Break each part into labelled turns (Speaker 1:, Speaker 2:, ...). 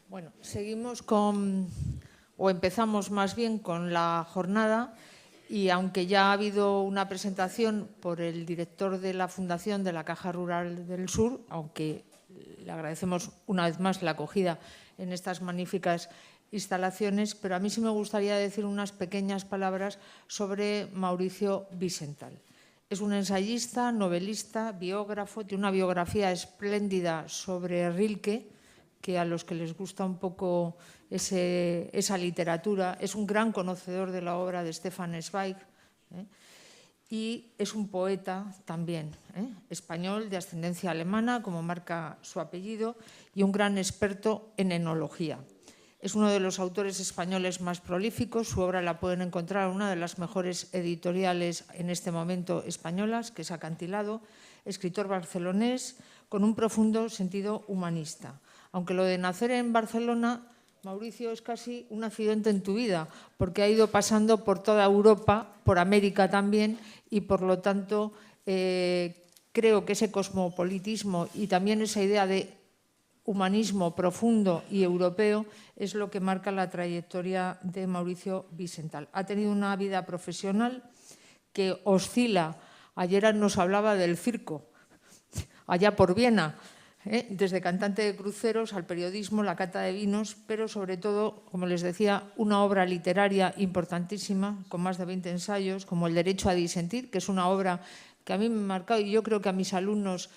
Speaker 1: Bueno, seguimos o empezamos más bien con la jornada, y aunque ya ha habido una presentación por el director de la Fundación de la Caja Rural del Sur, aunque le agradecemos una vez más la acogida en estas magníficas instalaciones, pero a mí sí me gustaría decir unas pequeñas palabras sobre Mauricio Wiesenthal. Es un ensayista, novelista, biógrafo, tiene una biografía espléndida sobre Rilke, que a los que les gusta un poco esa literatura, es un gran conocedor de la obra de Stefan Zweig, y es un poeta también, español de ascendencia alemana, como marca su apellido, y un gran experto en enología. Es uno de los autores españoles más prolíficos. Su obra la pueden encontrar en una de las mejores editoriales en este momento españolas, que es Acantilado. Escritor barcelonés con un profundo sentido humanista. Aunque lo de nacer en Barcelona, Mauricio, es casi un accidente en tu vida, porque ha ido pasando por toda Europa, por América también, y por lo tanto creo que ese cosmopolitismo y también esa idea de humanismo profundo y europeo es lo que marca la trayectoria de Mauricio Wiesenthal. Ha tenido una vida profesional que oscila. Ayer nos hablaba del circo, allá por Viena, desde cantante de cruceros al periodismo, la cata de vinos, pero sobre todo, como les decía, una obra literaria importantísima, con más de 20 ensayos, como El derecho a disentir, que es una obra que a mí me ha marcado y yo creo que a mis alumnos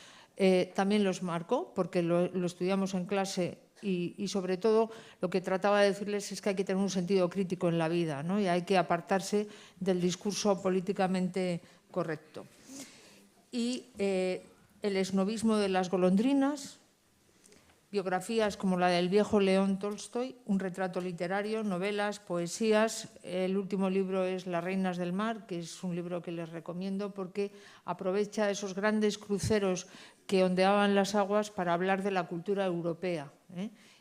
Speaker 1: también los marcó, porque lo estudiamos en clase y sobre todo lo que trataba de decirles es que hay que tener un sentido crítico en la vida, ¿no? Y hay que apartarse del discurso políticamente correcto. Y el esnovismo de las golondrinas, biografías como la del viejo León Tolstoy, un retrato literario, novelas, poesías. El último libro es Las reinas del mar, que es un libro que les recomiendo porque aprovecha esos grandes cruceros que ondeaban las aguas para hablar de la cultura europea,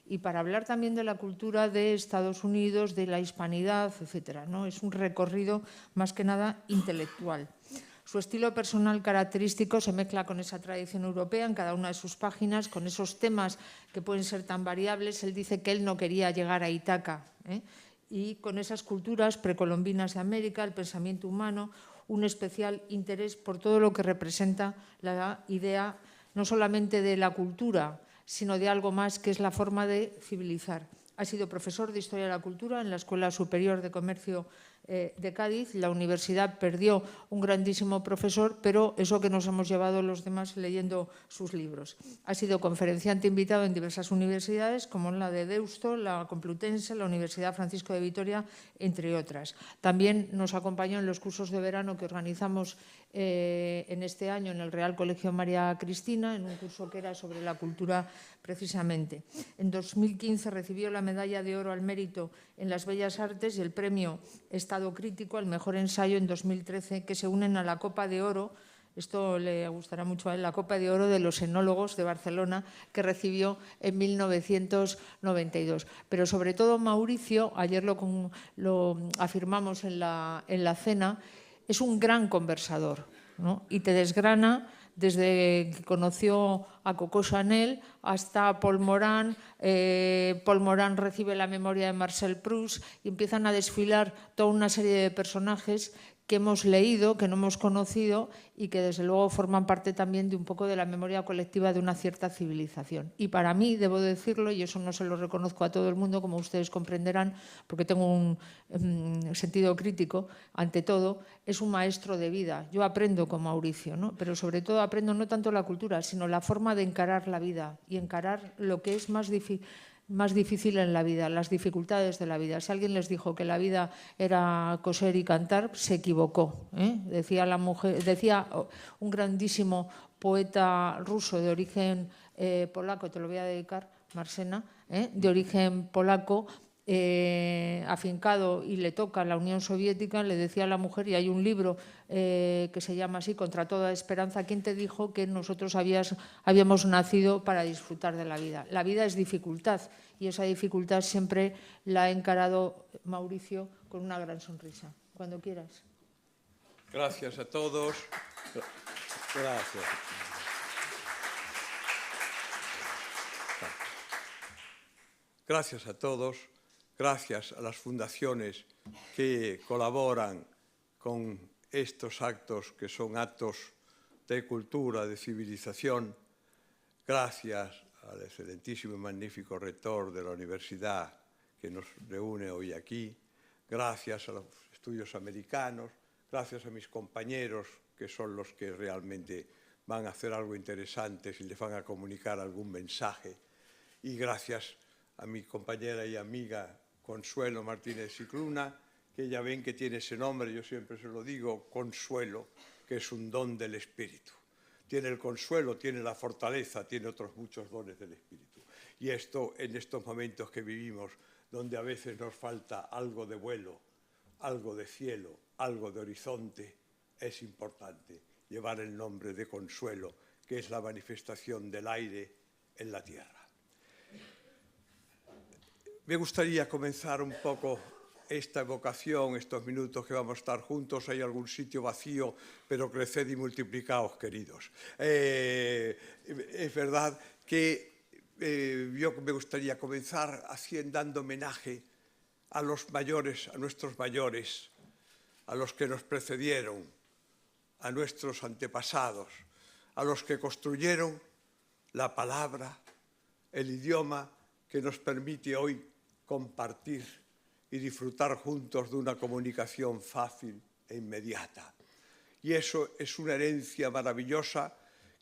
Speaker 1: y para hablar también de la cultura de Estados Unidos, de la hispanidad, etcétera, ¿no? Es un recorrido más que nada intelectual. Su estilo personal característico se mezcla con esa tradición europea en cada una de sus páginas, con esos temas que pueden ser tan variables. Él dice que él no quería llegar a Ítaca, y con esas culturas precolombinas de América, el pensamiento humano, un especial interés por todo lo que representa la idea no solamente de la cultura, sino de algo más, que es la forma de civilizar. Ha sido profesor de Historia de la Cultura en la Escuela Superior de Comercio de Cádiz. La universidad perdió un grandísimo profesor, pero eso que nos hemos llevado los demás leyendo sus libros. Ha sido conferenciante invitado en diversas universidades, como la de Deusto, la Complutense, la Universidad Francisco de Vitoria, entre otras. También nos acompañó en los cursos de verano que organizamos en este año en el Real Colegio María Cristina, en un curso que era sobre la cultura precisamente. En 2015 recibió la medalla de oro al mérito en las Bellas Artes y el premio Estado Crítico al mejor ensayo en 2013, que se unen a la Copa de Oro. Esto le gustará mucho a él, la Copa de Oro de los Enólogos de Barcelona, que recibió en 1992. Pero sobre todo Mauricio, ayer lo afirmamos en la cena, es un gran conversador, ¿no? Y te desgrana desde que conoció a Coco Chanel hasta Paul Morand. Paul Morand recibe la memoria de Marcel Proust y empiezan a desfilar toda una serie de personajes que hemos leído, que no hemos conocido y que desde luego forman parte también de un poco de la memoria colectiva de una cierta civilización. Y para mí, debo decirlo, y eso no se lo reconozco a todo el mundo, como ustedes comprenderán, porque tengo un sentido crítico, ante todo, es un maestro de vida. Yo aprendo con Mauricio, ¿no? Pero sobre todo aprendo no tanto la cultura, sino la forma de encarar la vida y encarar lo que es más difícil en la vida, las dificultades de la vida. Si alguien les dijo que la vida era coser y cantar, se equivocó, Decía un grandísimo poeta ruso de origen polaco, te lo voy a dedicar, Marsena, de origen polaco, afincado, y le toca la Unión Soviética, le decía a la mujer, y hay un libro que se llama así, Contra toda esperanza: ¿quién te dijo que nosotros habíamos nacido para disfrutar de la vida? La vida es dificultad, y esa dificultad siempre la ha encarado Mauricio con una gran sonrisa. Cuando quieras.
Speaker 2: Gracias a todos. Gracias. Gracias a todos, gracias a las fundaciones que colaboran con estos actos que son actos de cultura, de civilización. Gracias al excelentísimo y magnífico rector de la universidad que nos reúne hoy aquí. Gracias a los estudios americanos, gracias a mis compañeros que son los que realmente van a hacer algo interesante si les van a comunicar algún mensaje. Y gracias a mi compañera y amiga Consuelo Martínez Cicluna, que ya ven que tiene ese nombre, yo siempre se lo digo, Consuelo, que es un don del espíritu. Tiene el consuelo, tiene la fortaleza, tiene otros muchos dones del espíritu. Y esto, en estos momentos que vivimos, donde a veces nos falta algo de vuelo, algo de cielo, algo de horizonte, es importante llevar el nombre de Consuelo, que es la manifestación del aire en la tierra. Me gustaría comenzar un poco esta evocación, estos minutos que vamos a estar juntos. Hay algún sitio vacío, pero creced y multiplicaos, queridos. Es verdad que yo me gustaría comenzar dando homenaje a los mayores, a nuestros mayores, a los que nos precedieron, a nuestros antepasados, a los que construyeron la palabra, el idioma que nos permite hoy compartir y disfrutar juntos de una comunicación fácil e inmediata. Y eso es una herencia maravillosa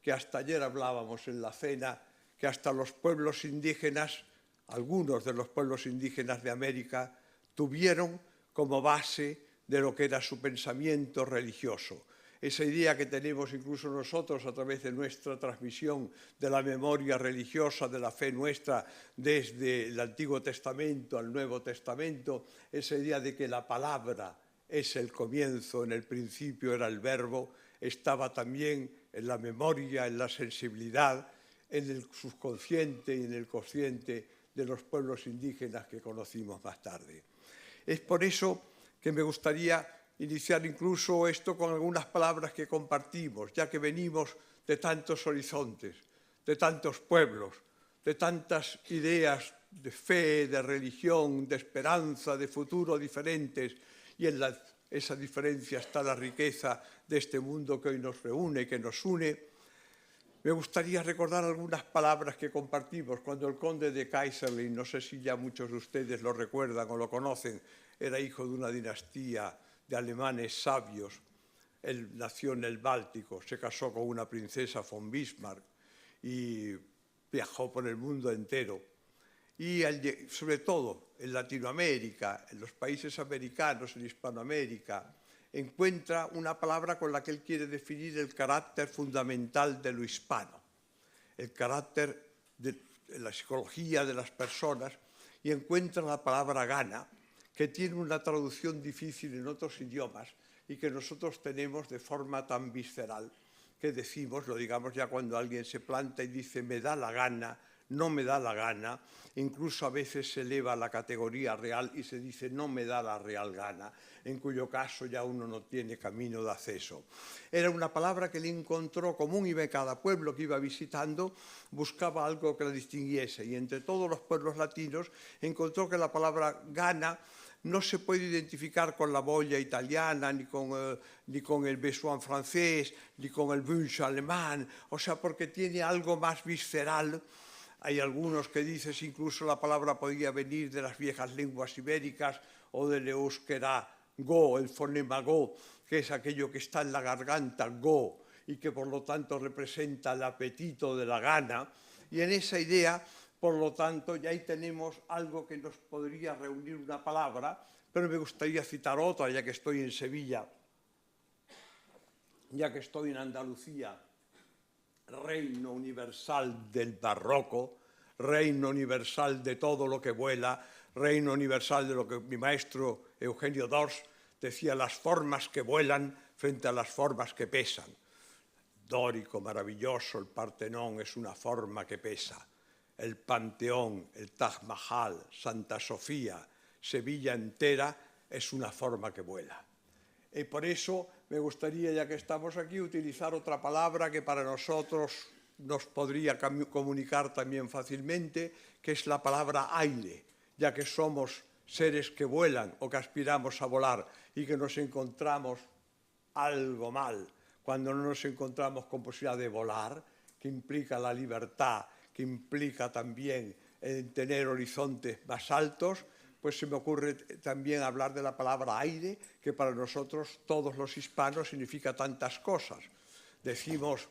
Speaker 2: que hasta ayer hablábamos en la cena, que hasta los pueblos indígenas, algunos de los pueblos indígenas de América, tuvieron como base de lo que era su pensamiento religioso. Esa idea que tenemos incluso nosotros a través de nuestra transmisión de la memoria religiosa, de la fe nuestra, desde el Antiguo Testamento al Nuevo Testamento, esa idea de que la palabra es el comienzo, en el principio era el verbo, estaba también en la memoria, en la sensibilidad, en el subconsciente y en el consciente de los pueblos indígenas que conocimos más tarde. Es por eso que me gustaría iniciar incluso esto con algunas palabras que compartimos, ya que venimos de tantos horizontes, de tantos pueblos, de tantas ideas de fe, de religión, de esperanza, de futuro diferentes, y en esa diferencia está la riqueza de este mundo que hoy nos reúne, que nos une. Me gustaría recordar algunas palabras que compartimos cuando el conde de Kaiserling, no sé si ya muchos de ustedes lo recuerdan o lo conocen, era hijo de una dinastía de alemanes sabios. Él nació en el Báltico, se casó con una princesa von Bismarck y viajó por el mundo entero. Y sobre todo en Latinoamérica, en los países americanos, en Hispanoamérica, encuentra una palabra con la que él quiere definir el carácter fundamental de lo hispano, el carácter de la psicología de las personas, y encuentra la palabra gana, que tiene una traducción difícil en otros idiomas y que nosotros tenemos de forma tan visceral que decimos, lo digamos ya cuando alguien se planta y dice me da la gana, no me da la gana, incluso a veces se eleva a la categoría real y se dice no me da la real gana, en cuyo caso ya uno no tiene camino de acceso. Era una palabra que él encontró común y de cada pueblo que iba visitando buscaba algo que la distinguiese, y entre todos los pueblos latinos encontró que la palabra gana no se puede identificar con la bolla italiana, ni con el besoin francés, ni con el wunsch alemán, o sea, porque tiene algo más visceral. Hay algunos que dicen incluso la palabra podía venir de las viejas lenguas ibéricas o del euskera go, el fonema go, que es aquello que está en la garganta, go, y que por lo tanto representa el apetito de la gana. Y en esa idea, por lo tanto, ya ahí tenemos algo que nos podría reunir una palabra, pero me gustaría citar otra, ya que estoy en Sevilla, ya que estoy en Andalucía, reino universal del barroco, reino universal de todo lo que vuela, reino universal de lo que mi maestro Eugenio d'Ors decía, las formas que vuelan frente a las formas que pesan. Dórico, maravilloso, el Partenón es una forma que pesa. El Panteón, el Taj Mahal, Santa Sofía, Sevilla entera es una forma que vuela. Y por eso me gustaría, ya que estamos aquí, utilizar otra palabra que para nosotros nos podría comunicar también fácilmente, que es la palabra aire, ya que somos seres que vuelan o que aspiramos a volar y que nos encontramos algo mal cuando no nos encontramos con posibilidad de volar, que implica la libertad, que implica también tener horizontes más altos, pues se me ocurre también hablar de la palabra aire, que para nosotros, todos los hispanos, significa tantas cosas. Decimos,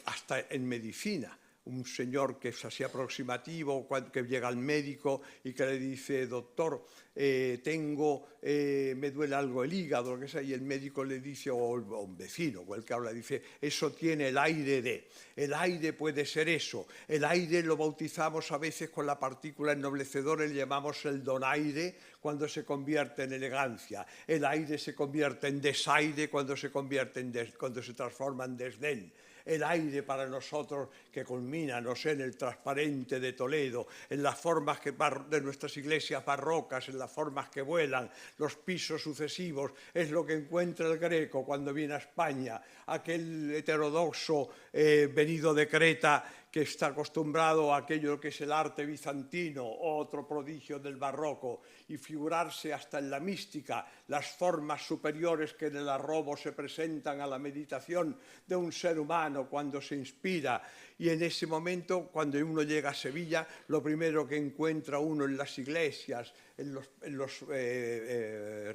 Speaker 2: hasta en medicina, un señor que es así aproximativo, que llega al médico y que le dice, doctor, me duele algo el hígado, lo que sea, y el médico le dice, o un vecino, o el que habla, dice, eso tiene el aire de. El aire puede ser eso. El aire lo bautizamos a veces con la partícula ennoblecedora, le llamamos el donaire, cuando se convierte en elegancia. El aire se convierte en desaire cuando se transforma en desdén. El aire para nosotros que culmina, no sé, en el transparente de Toledo, en las formas de nuestras iglesias barrocas, en las formas que vuelan, los pisos sucesivos, es lo que encuentra el Greco cuando viene a España, aquel heterodoxo venido de Creta que está acostumbrado a aquello que es el arte bizantino, otro prodigio del barroco, y figurarse hasta en la mística las formas superiores que en el arrobo se presentan a la meditación de un ser humano cuando se inspira. Y en ese momento, cuando uno llega a Sevilla, lo primero que encuentra uno en las iglesias, en los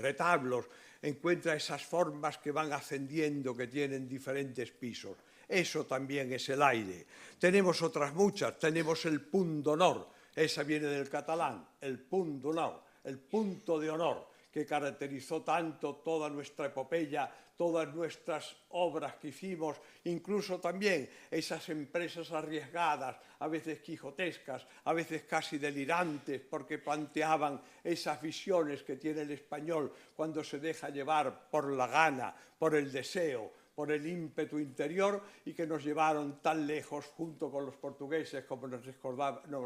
Speaker 2: retablos, encuentra esas formas que van ascendiendo, que tienen diferentes pisos. Eso también es el aire. Tenemos otras muchas. Tenemos el punt d'honor. Esa viene del catalán, el punt d'honor, el punto de honor, que caracterizó tanto toda nuestra epopeya, todas nuestras obras que hicimos, incluso también esas empresas arriesgadas, a veces quijotescas, a veces casi delirantes, porque planteaban esas visiones que tiene el español cuando se deja llevar por la gana, por el deseo, por el ímpetu interior, y que nos llevaron tan lejos junto con los portugueses, como nos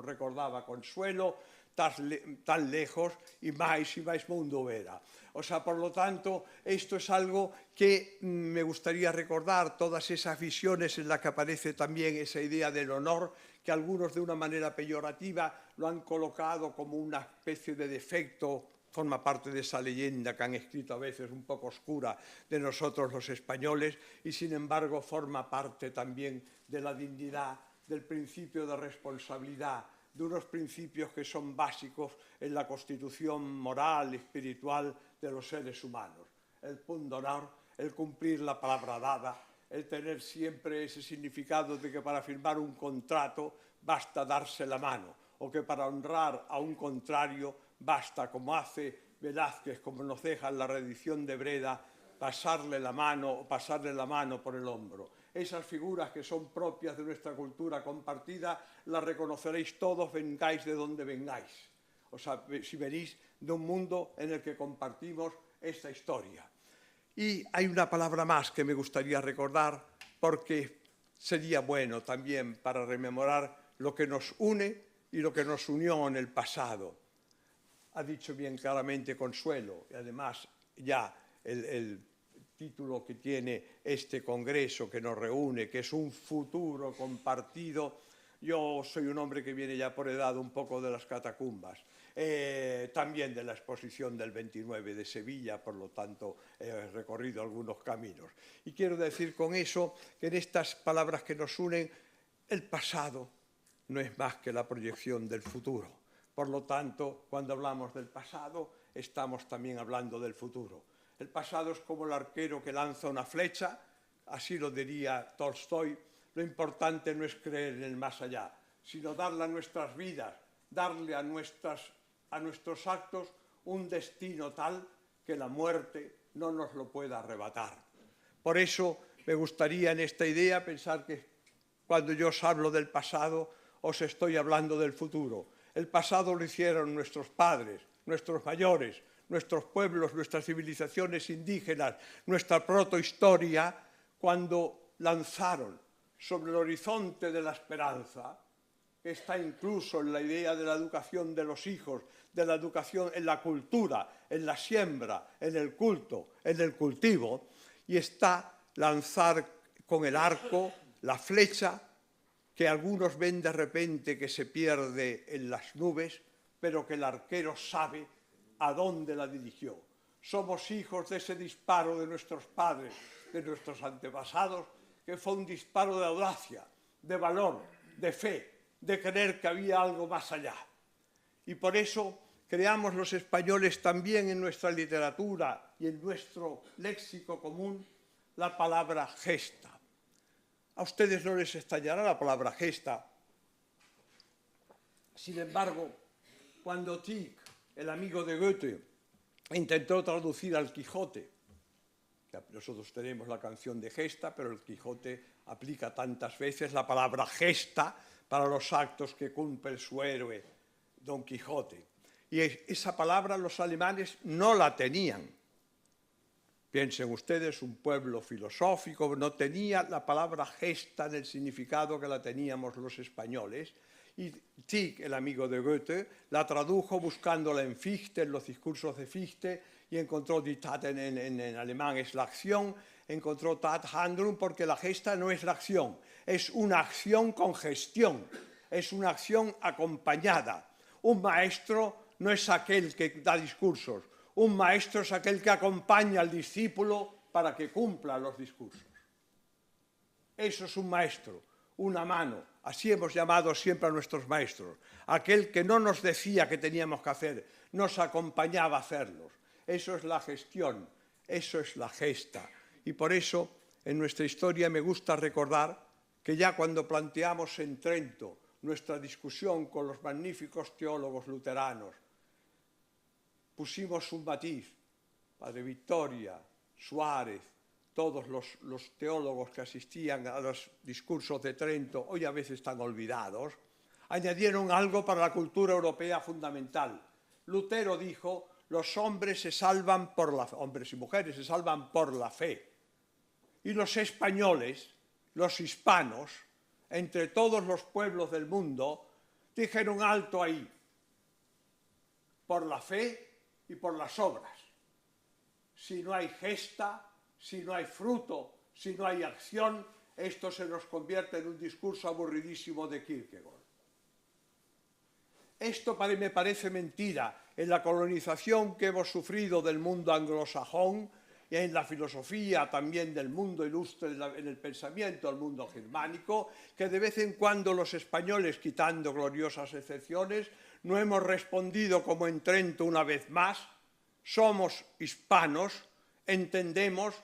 Speaker 2: recordaba Consuelo, tan lejos y máis mundo era. O sea, por lo tanto, esto es algo que me gustaría recordar, todas esas visiones en las que aparece también esa idea del honor, que algunos de una manera peyorativa lo han colocado como una especie de defecto, forma parte de esa leyenda que han escrito a veces un poco oscura de nosotros los españoles, y sin embargo forma parte también de la dignidad, del principio de responsabilidad, de unos principios que son básicos en la constitución moral y espiritual de los seres humanos. El punt d'honor, el cumplir la palabra dada, el tener siempre ese significado de que para firmar un contrato basta darse la mano, o que para honrar a un contrario basta, como hace Velázquez, como nos deja en la reedición de Breda, pasarle la mano por el hombro. Esas figuras que son propias de nuestra cultura compartida las reconoceréis todos, vengáis de donde vengáis. O sea, si venís de un mundo en el que compartimos esta historia. Y hay una palabra más que me gustaría recordar, porque sería bueno también para rememorar lo que nos une y lo que nos unió en el pasado. Ha dicho bien claramente Consuelo, y además ya el título que tiene este congreso que nos reúne, que es un futuro compartido. Yo soy un hombre que viene ya por edad un poco de las catacumbas, también de la exposición del 29 de Sevilla, por lo tanto he recorrido algunos caminos. Y quiero decir con eso que en estas palabras que nos unen, el pasado no es más que la proyección del futuro. Por lo tanto, cuando hablamos del pasado, estamos también hablando del futuro. El pasado es como el arquero que lanza una flecha, así lo diría Tolstoy. Lo importante no es creer en el más allá, sino darle a nuestras vidas, darle a nuestros actos un destino tal que la muerte no nos lo pueda arrebatar. Por eso me gustaría en esta idea pensar que cuando yo os hablo del pasado, os estoy hablando del futuro. El pasado lo hicieron nuestros padres, nuestros mayores, nuestros pueblos, nuestras civilizaciones indígenas, nuestra protohistoria, cuando lanzaron sobre el horizonte de la esperanza, que está incluso en la idea de la educación de los hijos, de la educación en la cultura, en la siembra, en el culto, en el cultivo, y está lanzar con el arco, la flecha, que algunos ven de repente que se pierde en las nubes, pero que el arquero sabe a dónde la dirigió. Somos hijos de ese disparo de nuestros padres, de nuestros antepasados, que fue un disparo de audacia, de valor, de fe, de creer que había algo más allá. Y por eso creamos los españoles también en nuestra literatura y en nuestro léxico común la palabra gesta. A ustedes no les extrañará la palabra gesta. Sin embargo, cuando Tieck, el amigo de Goethe, intentó traducir al Quijote, que nosotros tenemos la canción de gesta, pero el Quijote aplica tantas veces la palabra gesta para los actos que cumple su héroe, Don Quijote. Y esa palabra los alemanes no la tenían. Piensen ustedes, un pueblo filosófico no tenía la palabra gesta en el significado que la teníamos los españoles. Y Tieck, el amigo de Goethe, la tradujo buscándola en Fichte, en los discursos de Fichte, y encontró die Tat en alemán es la acción, encontró Tat Handlung porque la gesta no es la acción, es una acción con gestión, es una acción acompañada. Un maestro no es aquel que da discursos, un maestro es aquel que acompaña al discípulo para que cumpla los discursos. Eso es un maestro, una mano. Así hemos llamado siempre a nuestros maestros. Aquel que no nos decía qué teníamos que hacer, nos acompañaba a hacerlos. Eso es la gestión, eso es la gesta. Y por eso, en nuestra historia me gusta recordar que ya cuando planteamos en Trento nuestra discusión con los magníficos teólogos luteranos, pusimos un matiz, Padre Victoria, Suárez, todos los teólogos que asistían a los discursos de Trento, hoy a veces están olvidados, añadieron algo para la cultura europea fundamental. Lutero dijo, los hombres se salvan por la fe, hombres y mujeres se salvan por la fe. Y los españoles, los hispanos, entre todos los pueblos del mundo, dijeron alto ahí, por la fe y por las obras. Si no hay gesta, si no hay fruto, si no hay acción, esto se nos convierte en un discurso aburridísimo de Kierkegaard. Esto me parece mentira en la colonización que hemos sufrido del mundo anglosajón y en la filosofía también del mundo ilustre, en el pensamiento del mundo germánico, que de vez en cuando los españoles, quitando gloriosas excepciones, no hemos respondido como en Trento una vez más. Somos hispanos, entendemos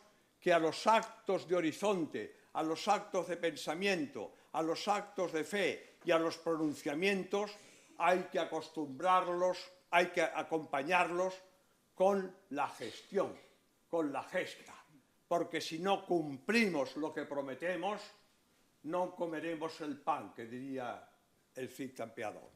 Speaker 2: que a los actos de horizonte, a los actos de pensamiento, a los actos de fe y a los pronunciamientos hay que acostumbrarlos, hay que acompañarlos con la gestión, con la gesta, porque si no cumplimos lo que prometemos, no comeremos el pan, que diría el Cid Campeador.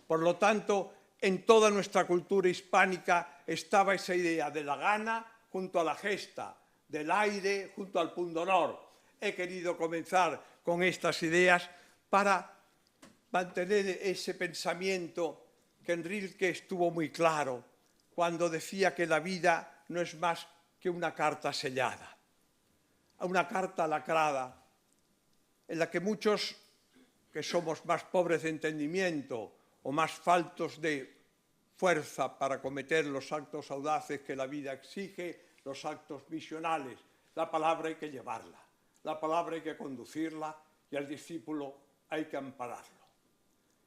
Speaker 2: Por lo tanto, en toda nuestra cultura hispánica estaba esa idea de la gana junto a la gesta, del aire junto al pundonor. He querido comenzar con estas ideas para mantener ese pensamiento que en Rilke estuvo muy claro cuando decía que la vida no es más que una carta sellada, una carta lacrada, en la que muchos que somos más pobres de entendimiento o más faltos de fuerza para cometer los actos audaces que la vida exige, los actos visionales, la palabra hay que llevarla, la palabra hay que conducirla y al discípulo hay que ampararlo.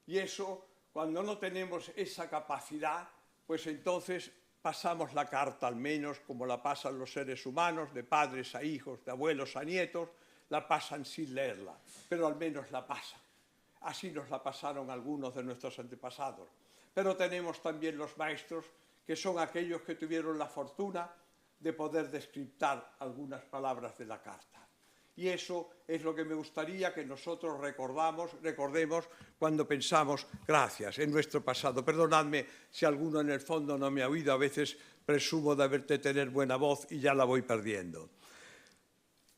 Speaker 2: Y eso, cuando no tenemos esa capacidad, pues entonces pasamos la carta, al menos como la pasan los seres humanos, de padres a hijos, de abuelos a nietos, la pasan sin leerla, pero al menos la pasan. Así nos la pasaron algunos de nuestros antepasados. Pero tenemos también los maestros, que son aquellos que tuvieron la fortuna de poder descriptar algunas palabras de la carta. Y eso es lo que me gustaría que nosotros recordemos cuando pensamos, gracias, en nuestro pasado. Perdonadme si alguno en el fondo no me ha oído, a veces presumo de tener buena voz y ya la voy perdiendo.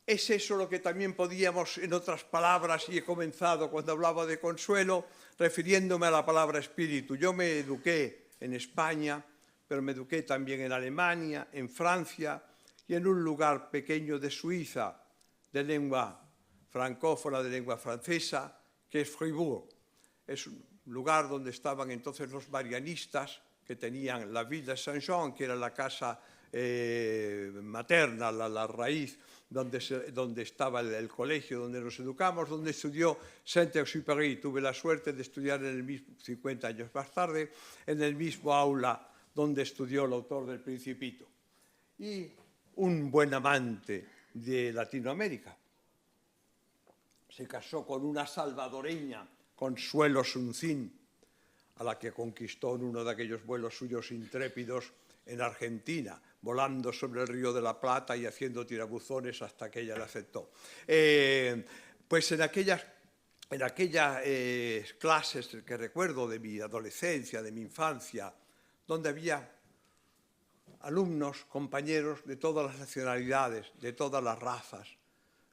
Speaker 2: Es eso lo que también podíamos, en otras palabras, y he comenzado cuando hablaba de consuelo, refiriéndome a la palabra espíritu. Yo me eduqué en España, pero me eduqué también en Alemania, en Francia y en un lugar pequeño de Suiza, de lengua francófona, de lengua francesa, que que es Fribourg. Es un lugar donde estaban entonces los marianistas, que tenían la Ville de Saint-Jean, que era la casa materna, la raíz, donde estaba el colegio, donde nos educamos, donde estudió Saint-Exupéry. Tuve la suerte de estudiar 50 años más tarde, en el mismo aula donde estudió el autor del Principito. Y un buen amante de Latinoamérica. Se casó con una salvadoreña, Consuelo Suncín, a la que conquistó en uno de aquellos vuelos suyos intrépidos en Argentina, volando sobre el Río de la Plata y haciendo tirabuzones hasta que ella le aceptó. Pues en aquellas clases que recuerdo de mi adolescencia, de mi infancia, donde había alumnos, compañeros de todas las nacionalidades, de todas las razas.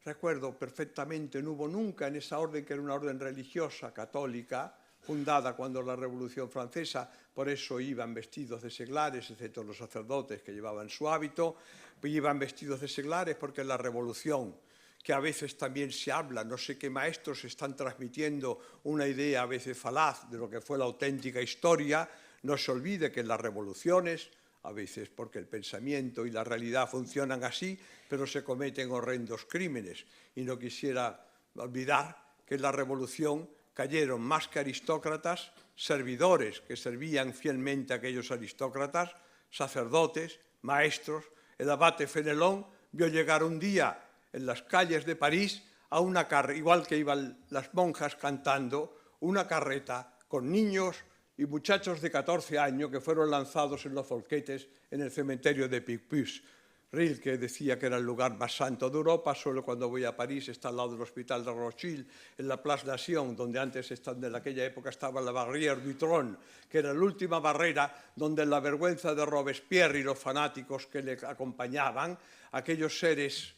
Speaker 2: Recuerdo perfectamente, no hubo nunca en esa orden, que era una orden religiosa católica, fundada cuando la Revolución Francesa, por eso iban vestidos de seglares, excepto los sacerdotes que llevaban su hábito, pues iban vestidos de seglares porque en la Revolución, que a veces también se habla, no sé qué maestros están transmitiendo una idea a veces falaz de lo que fue la auténtica historia, no se olvide que en las revoluciones, a veces porque el pensamiento y la realidad funcionan así, pero se cometen horrendos crímenes. Y no quisiera olvidar que en la revolución cayeron más que aristócratas, servidores que servían fielmente a aquellos aristócratas, sacerdotes, maestros. El abate Fenelón vio llegar un día en las calles de París a una carreta, igual que iban las monjas cantando, una carreta con niños y muchachos de 14 años que fueron lanzados en los folquetes en el cementerio de Picpus. Rilke decía que era el lugar más santo de Europa. Solo cuando voy a París está al lado del Hospital de Rothschild, en la Place Nation, donde antes, en aquella época, estaba la Barrière du Trône, que era la última barrera donde la vergüenza de Robespierre y los fanáticos que le acompañaban, aquellos seres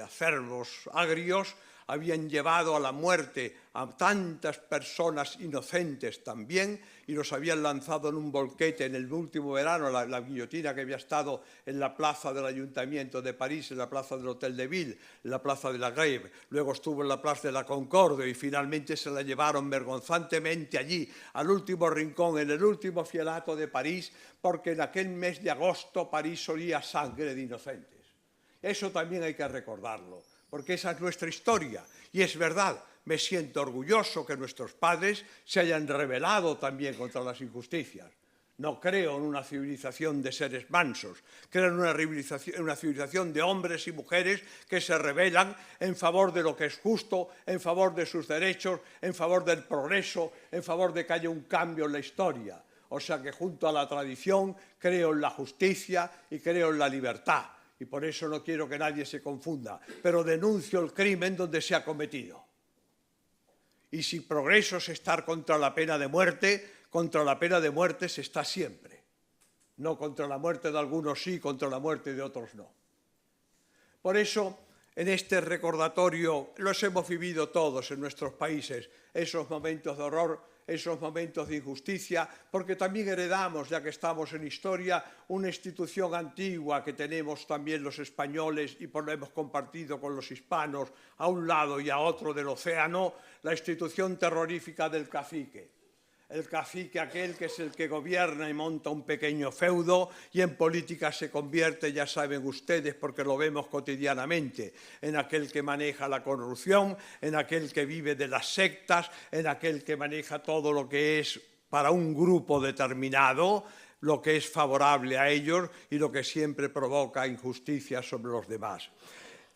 Speaker 2: acerbos, agrios, habían llevado a la muerte a tantas personas inocentes también y los habían lanzado en un volquete en el último verano, la guillotina que había estado en la plaza del Ayuntamiento de París, en la plaza del Hotel de Ville, en la plaza de la Grève, luego estuvo en la plaza de la Concorde y finalmente se la llevaron vergonzantemente allí, al último rincón, en el último fielato de París, porque en aquel mes de agosto París olía sangre de inocentes. Eso también hay que recordarlo, porque esa es nuestra historia. Y es verdad, me siento orgulloso que nuestros padres se hayan rebelado también contra las injusticias. No creo en una civilización de seres mansos, creo en una civilización de hombres y mujeres que se rebelan en favor de lo que es justo, en favor de sus derechos, en favor del progreso, en favor de que haya un cambio en la historia. O sea que junto a la tradición creo en la justicia y creo en la libertad. Y por eso no quiero que nadie se confunda, pero denuncio el crimen donde se ha cometido. Y si progreso es estar contra la pena de muerte se está siempre. No contra la muerte de algunos sí, contra la muerte de otros no. Por eso, en este recordatorio, los hemos vivido todos en nuestros países, esos momentos de horror, esos momentos de injusticia, porque también heredamos, ya que estamos en historia, una institución antigua que tenemos también los españoles y lo hemos compartido con los hispanos a un lado y a otro del océano, la institución terrorífica del cacique. El cacique aquel que es el que gobierna y monta un pequeño feudo y en política se convierte, ya saben ustedes, porque lo vemos cotidianamente, en aquel que maneja la corrupción, en aquel que vive de las sectas, en aquel que maneja todo lo que es para un grupo determinado, lo que es favorable a ellos y lo que siempre provoca injusticia sobre los demás.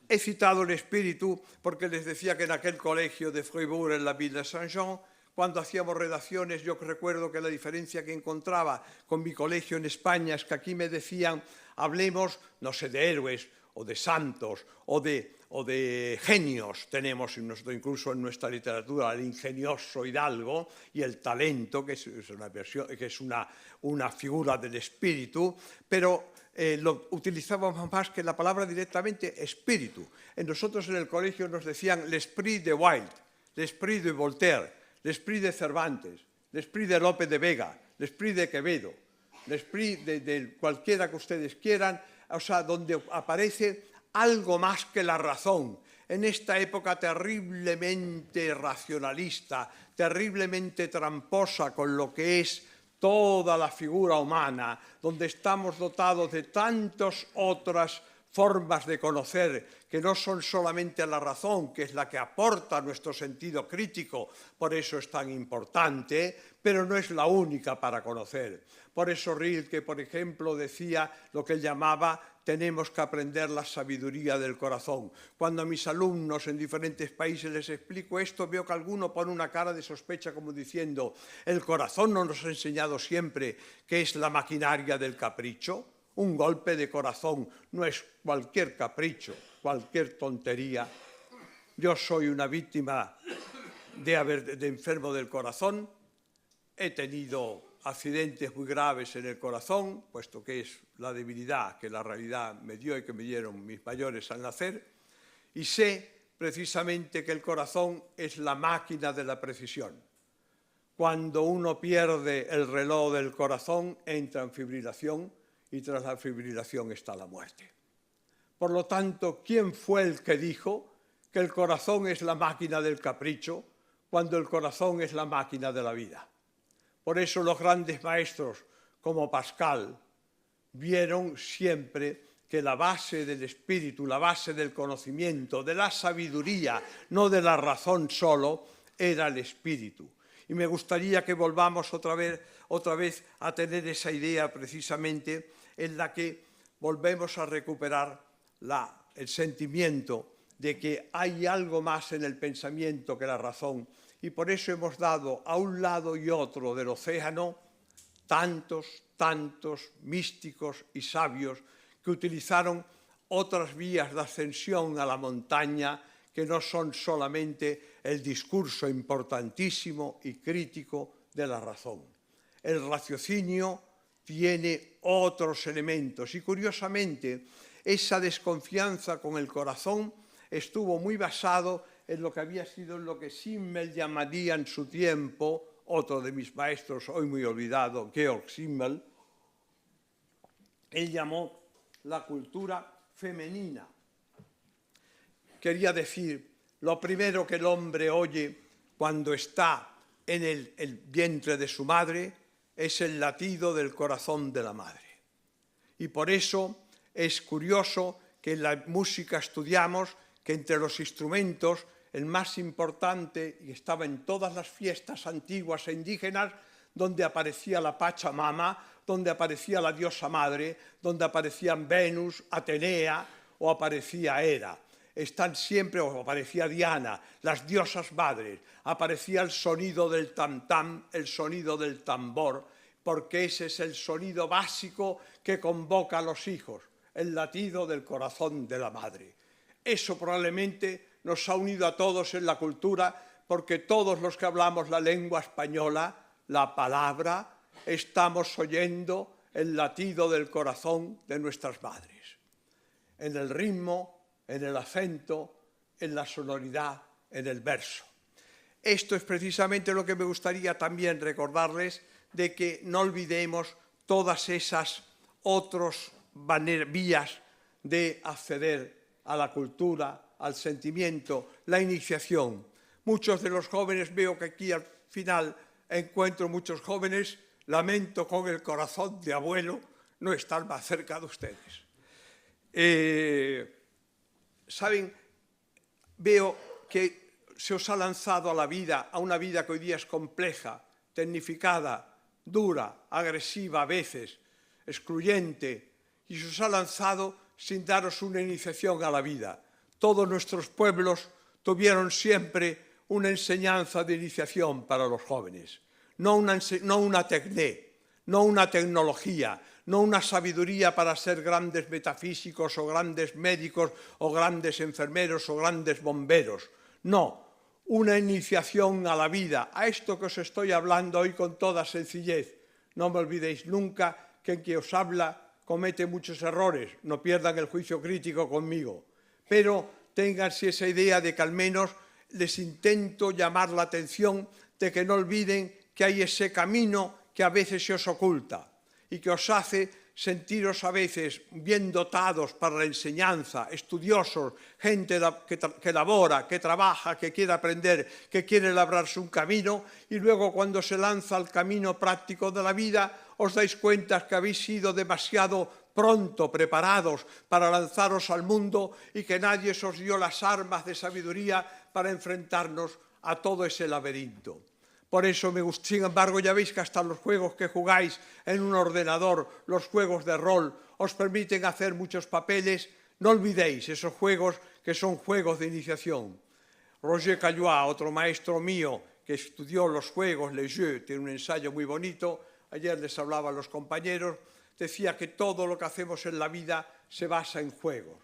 Speaker 2: He citado el espíritu porque les decía que en aquel colegio de Fribourg, en la Ville de Saint-Jean, cuando hacíamos redacciones, yo recuerdo que la diferencia que encontraba con mi colegio en España es que aquí me decían, hablemos, no sé, de héroes o de santos o de genios. Tenemos incluso en nuestra literatura el ingenioso hidalgo y el talento, que es una figura del espíritu, pero lo utilizábamos más que la palabra directamente espíritu. Nosotros en el colegio nos decían l'esprit de Wilde, l'esprit de Voltaire, l'esprit de Cervantes, l'esprit de Lope de Vega, l'esprit de Quevedo, l'esprit de cualquiera que ustedes quieran, o sea, donde aparece algo más que la razón, en esta época terriblemente racionalista, terriblemente tramposa con lo que es toda la figura humana, donde estamos dotados de tantas otras formas de conocer que no son solamente la razón, que es la que aporta nuestro sentido crítico, por eso es tan importante, pero no es la única para conocer. Por eso Rilke, por ejemplo, decía lo que él llamaba tenemos que aprender la sabiduría del corazón. Cuando a mis alumnos en diferentes países les explico esto, veo que alguno pone una cara de sospecha como diciendo el corazón no nos ha enseñado siempre que es la maquinaria del capricho. Un golpe de corazón no es cualquier capricho, cualquier tontería. Yo soy una víctima de enfermo del corazón. He tenido accidentes muy graves en el corazón, puesto que es la debilidad que la realidad me dio y que me dieron mis mayores al nacer. Y sé precisamente que el corazón es la máquina de la precisión. Cuando uno pierde el reloj del corazón, entra en fibrilación, y tras la fibrilación está la muerte. Por lo tanto, ¿quién fue el que dijo que el corazón es la máquina del capricho cuando el corazón es la máquina de la vida? Por eso los grandes maestros como Pascal vieron siempre que la base del espíritu, la base del conocimiento, de la sabiduría, no de la razón solo, era el espíritu. Y me gustaría que volvamos otra vez a tener esa idea precisamente en la que volvemos a recuperar el sentimiento de que hay algo más en el pensamiento que la razón. Y por eso hemos dado a un lado y otro del océano tantos místicos y sabios que utilizaron otras vías de ascensión a la montaña que no son solamente el discurso importantísimo y crítico de la razón. El raciocinio tiene otros elementos y, curiosamente, esa desconfianza con el corazón estuvo muy basado en lo que había sido lo que Simmel llamaría en su tiempo, otro de mis maestros, hoy muy olvidado, Georg Simmel, él llamó la cultura femenina. Quería decir, lo primero que el hombre oye cuando está en el vientre de su madre es el latido del corazón de la madre. Y por eso es curioso que en la música estudiamos que entre los instrumentos el más importante, y estaba en todas las fiestas antiguas e indígenas, donde aparecía la Pachamama, donde aparecía la diosa madre, donde aparecían Venus, Atenea o aparecía Hera. Están siempre, o aparecía Diana, las diosas madres, aparecía el sonido del tam-tam, el sonido del tambor, porque ese es el sonido básico que convoca a los hijos, el latido del corazón de la madre. Eso probablemente nos ha unido a todos en la cultura, porque todos los que hablamos la lengua española, la palabra, estamos oyendo el latido del corazón de nuestras madres, en el ritmo, en el acento, en la sonoridad, en el verso. Esto es precisamente lo que me gustaría también recordarles, de que no olvidemos todas esas otras vías de acceder a la cultura, al sentimiento, la iniciación. Muchos de los jóvenes, veo que aquí al final encuentro muchos jóvenes, lamento con el corazón de abuelo no estar más cerca de ustedes. Saben, veo que se os ha lanzado a la vida, a una vida que hoy día es compleja, tecnificada, dura, agresiva a veces, excluyente, y se os ha lanzado sin daros una iniciación a la vida. Todos nuestros pueblos tuvieron siempre una enseñanza de iniciación para los jóvenes, no una tecnología, no una sabiduría para ser grandes metafísicos o grandes médicos o grandes enfermeros o grandes bomberos. No, una iniciación a la vida, a esto que os estoy hablando hoy con toda sencillez. No me olvidéis nunca que quien os habla comete muchos errores, no pierdan el juicio crítico conmigo, pero ténganse esa idea de que al menos les intento llamar la atención de que no olviden que hay ese camino que a veces se os oculta y que os hace sentiros a veces bien dotados para la enseñanza, estudiosos, gente que labora, que trabaja, que quiere aprender, que quiere labrarse un camino, y luego cuando se lanza al camino práctico de la vida, os dais cuenta que habéis sido demasiado pronto preparados para lanzaros al mundo y que nadie os dio las armas de sabiduría para enfrentarnos a todo ese laberinto. Por eso, sin embargo, ya veis que hasta los juegos que jugáis en un ordenador, los juegos de rol, os permiten hacer muchos papeles. No olvidéis esos juegos que son juegos de iniciación. Roger Caillois, otro maestro mío que estudió los juegos, les jeux, tiene un ensayo muy bonito, ayer les hablaba a los compañeros, decía que todo lo que hacemos en la vida se basa en juegos.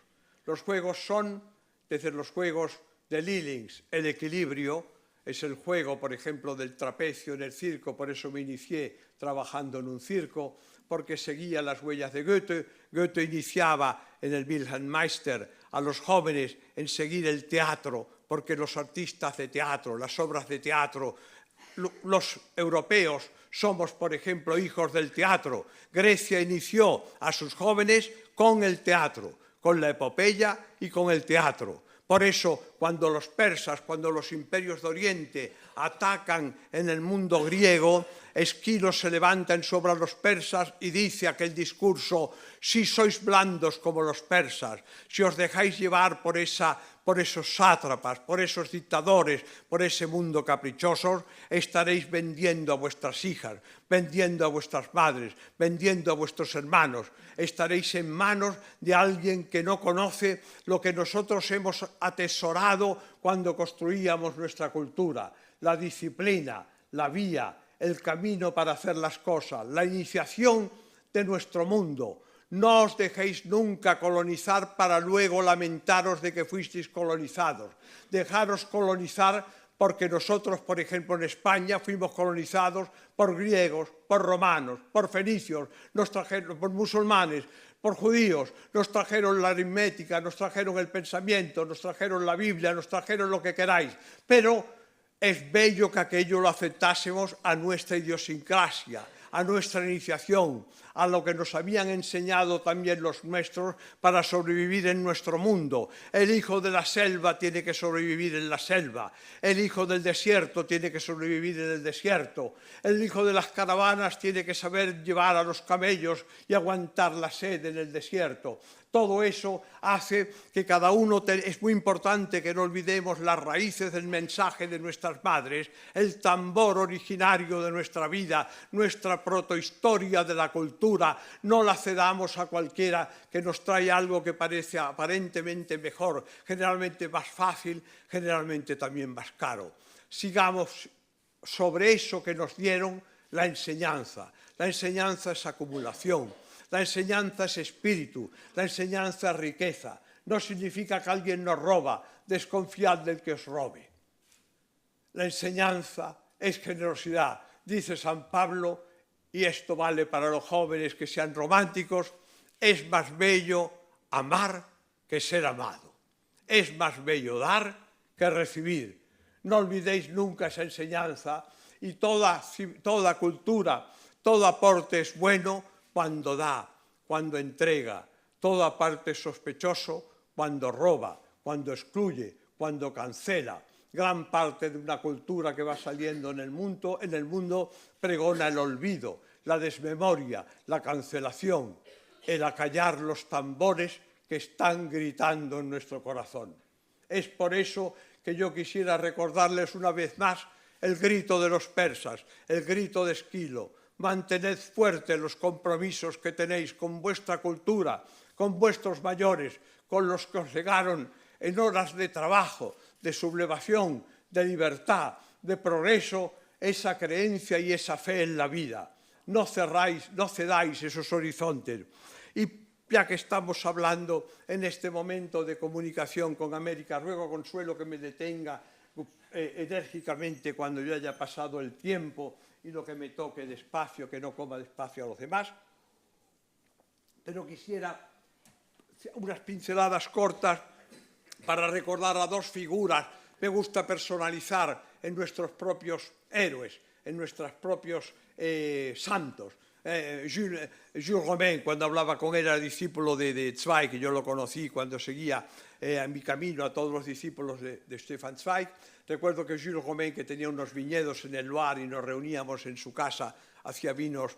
Speaker 2: Los juegos son, desde los juegos de Lillings, el equilibrio, es el juego, por ejemplo, del trapecio en el circo, por eso me inicié trabajando en un circo, porque seguía las huellas de Goethe. Goethe iniciaba en el Wilhelm Meister a los jóvenes en seguir el teatro, porque los artistas de teatro, las obras de teatro, los europeos somos, por ejemplo, hijos del teatro. Grecia inició a sus jóvenes con el teatro, con la epopeya y con el teatro. Por eso, cuando los persas, cuando los imperios de Oriente atacan en el mundo griego, Esquilo se levanta sobre los persas y dice aquel discurso: si sois blandos como los persas, si os dejáis llevar por esos sátrapas, por esos dictadores, por ese mundo caprichoso, estaréis vendiendo a vuestras hijas, vendiendo a vuestras madres, vendiendo a vuestros hermanos. Estaréis en manos de alguien que no conoce lo que nosotros hemos atesorado cuando construíamos nuestra cultura, la disciplina, la vía, el camino para hacer las cosas, la iniciación de nuestro mundo. No os dejéis nunca colonizar para luego lamentaros de que fuisteis colonizados. Dejaros colonizar porque nosotros, por ejemplo, en España fuimos colonizados por griegos, por romanos, por fenicios, nos trajeron por musulmanes, por judíos, nos trajeron la aritmética, nos trajeron el pensamiento, nos trajeron la Biblia, nos trajeron lo que queráis, pero es bello que aquello lo aceptásemos a nuestra idiosincrasia, a nuestra iniciación, a lo que nos habían enseñado también los nuestros para sobrevivir en nuestro mundo. El hijo de la selva tiene que sobrevivir en la selva, el hijo del desierto tiene que sobrevivir en el desierto, el hijo de las caravanas tiene que saber llevar a los camellos y aguantar la sed en el desierto. Todo eso hace que cada uno, es muy importante que no olvidemos las raíces del mensaje de nuestras madres, el tambor originario de nuestra vida, nuestra protohistoria de la cultura. No la cedamos a cualquiera que nos trae algo que parece aparentemente mejor, generalmente más fácil, generalmente también más caro. Sigamos sobre eso que nos dieron la enseñanza. La enseñanza es acumulación. La enseñanza es espíritu, la enseñanza es riqueza. No significa que alguien nos roba, desconfiad del que os robe. La enseñanza es generosidad. Dice San Pablo, y esto vale para los jóvenes que sean románticos, es más bello amar que ser amado. Es más bello dar que recibir. No olvidéis nunca esa enseñanza, y toda cultura, todo aporte es bueno cuando da, cuando entrega. Todo aparte es sospechoso cuando roba, cuando excluye, cuando cancela. Gran parte de una cultura que va saliendo en el mundo pregona el olvido, la desmemoria, la cancelación, el acallar los tambores que están gritando en nuestro corazón. Es por eso que yo quisiera recordarles una vez más el grito de los persas, el grito de Esquilo. Mantened fuertes los compromisos que tenéis con vuestra cultura, con vuestros mayores, con los que os legaron en horas de trabajo, de sublevación, de libertad, de progreso, esa creencia y esa fe en la vida. No cedáis esos horizontes. Y ya que estamos hablando en este momento de comunicación con América, ruego a Consuelo que me detenga enérgicamente cuando yo haya pasado el tiempo y lo que me toque despacio, que no coma despacio a los demás. Pero quisiera unas pinceladas cortas para recordar a dos figuras. Me gusta personalizar en nuestros propios héroes, en nuestros propios santos. Jules Romain, cuando hablaba con él, era discípulo de Zweig, que yo lo conocí cuando seguía en mi camino a todos los discípulos de Stefan Zweig. Recuerdo que Jules Romain, que tenía unos viñedos en el Loire y nos reuníamos en su casa, hacía vinos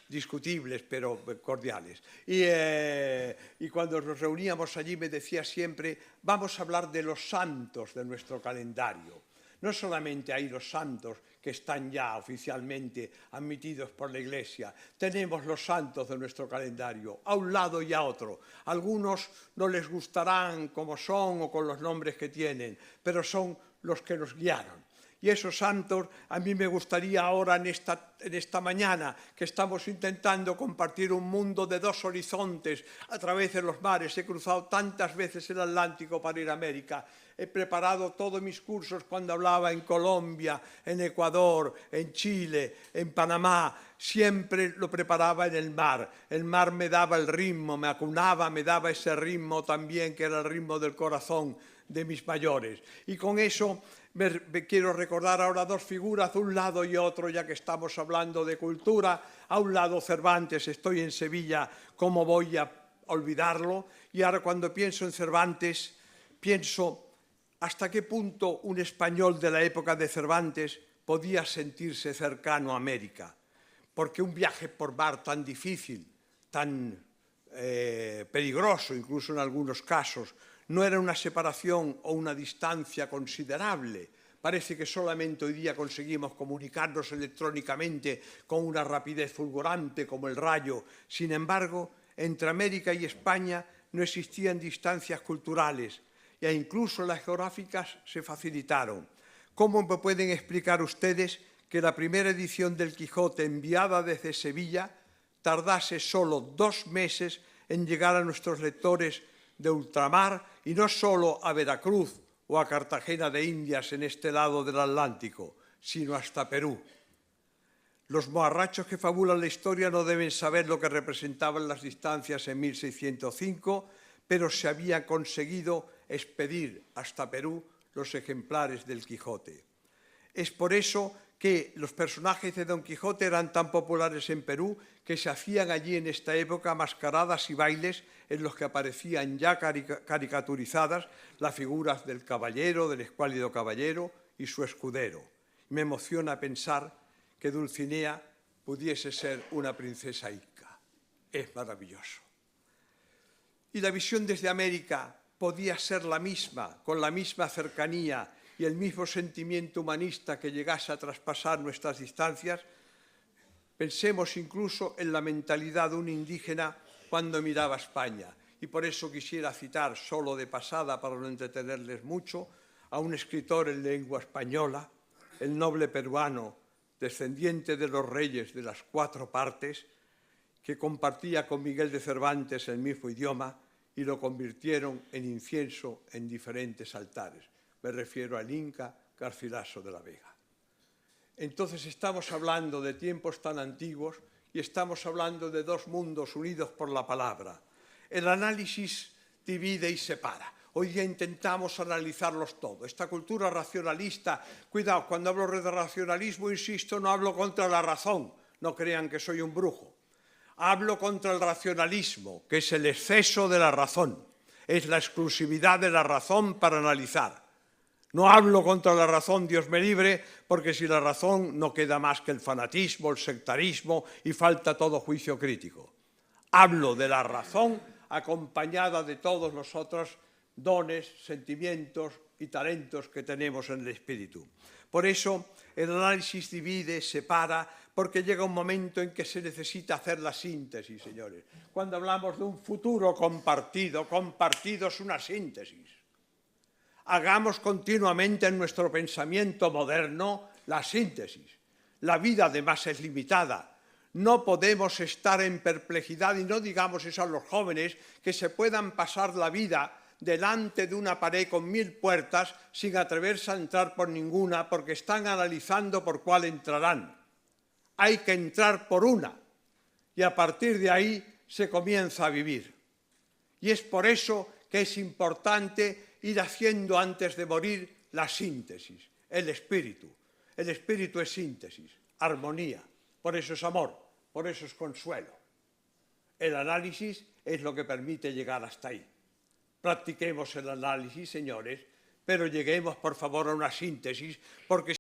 Speaker 2: discutibles pero cordiales. Y cuando nos reuníamos allí me decía siempre, vamos a hablar de los santos de nuestro calendario. No solamente hay los santos que están ya oficialmente admitidos por la Iglesia, tenemos los santos de nuestro calendario, a un lado y a otro. Algunos no les gustarán como son o con los nombres que tienen, pero son los que nos guiaron. Y esos santos, a mí me gustaría ahora en esta mañana que estamos intentando compartir un mundo de dos horizontes a través de los mares. He cruzado tantas veces el Atlántico para ir a América. He preparado todos mis cursos cuando hablaba en Colombia, en Ecuador, en Chile, en Panamá. Siempre lo preparaba en el mar. El mar me daba el ritmo, me acunaba, me daba ese ritmo también que era el ritmo del corazón de mis mayores. Y con eso me quiero recordar ahora dos figuras de un lado y otro, ya que estamos hablando de cultura. A un lado Cervantes, estoy en Sevilla, ¿cómo voy a olvidarlo? Y ahora cuando pienso en Cervantes, pienso hasta qué punto un español de la época de Cervantes podía sentirse cercano a América. Porque un viaje por mar tan difícil, tan peligroso, incluso en algunos casos, no era una separación o una distancia considerable. Parece que solamente hoy día conseguimos comunicarnos electrónicamente con una rapidez fulgurante como el rayo. Sin embargo, entre América y España no existían distancias culturales e incluso las geográficas se facilitaron. ¿Cómo me pueden explicar ustedes que la primera edición del Quijote enviada desde Sevilla tardase solo 2 meses en llegar a nuestros lectores de ultramar y no solo a Veracruz o a Cartagena de Indias en este lado del Atlántico, sino hasta Perú? Los moharrachos que fabulan la historia no deben saber lo que representaban las distancias en 1605, pero se había conseguido expedir hasta Perú los ejemplares del Quijote. Es por eso que los personajes de Don Quijote eran tan populares en Perú que se hacían allí en esta época mascaradas y bailes en los que aparecían ya caricaturizadas las figuras del caballero, del escuálido caballero y su escudero. Me emociona pensar que Dulcinea pudiese ser una princesa inca. Es maravilloso. Y la visión desde América podía ser la misma, con la misma cercanía y el mismo sentimiento humanista que llegase a traspasar nuestras distancias. Pensemos incluso en la mentalidad de un indígena cuando miraba a España. Y por eso quisiera citar, solo de pasada para no entretenerles mucho, a un escritor en lengua española, el noble peruano, descendiente de los reyes de las 4 partes, que compartía con Miguel de Cervantes el mismo idioma y lo convirtieron en incienso en diferentes altares. Me refiero al Inca Garcilaso de la Vega. Entonces estamos hablando de tiempos tan antiguos y estamos hablando de 2 mundos unidos por la palabra. El análisis divide y separa. Hoy día intentamos analizarlos todos. Esta cultura racionalista, cuidado, cuando hablo de racionalismo, insisto, no hablo contra la razón, no crean que soy un brujo. Hablo contra el racionalismo, que es el exceso de la razón, es la exclusividad de la razón para analizar. No hablo contra la razón, Dios me libre, porque sin la razón no queda más que el fanatismo, el sectarismo y falta todo juicio crítico. Hablo de la razón acompañada de todos los otros dones, sentimientos y talentos que tenemos en el espíritu. Por eso el análisis divide, separa, porque llega un momento en que se necesita hacer la síntesis, señores. Cuando hablamos de un futuro compartido, compartido es una síntesis. Hagamos continuamente en nuestro pensamiento moderno la síntesis. La vida además es limitada. No podemos estar en perplejidad, y no digamos eso a los jóvenes, que se puedan pasar la vida delante de una pared con 1000 puertas sin atreverse a entrar por ninguna porque están analizando por cuál entrarán. Hay que entrar por una y a partir de ahí se comienza a vivir. Y es por eso que es importante ir haciendo antes de morir la síntesis, el espíritu. El espíritu es síntesis, armonía, por eso es amor. por eso es consuelo. El análisis es lo que permite llegar hasta ahí. Practiquemos el análisis, señores, pero lleguemos, por favor, a una síntesis, porque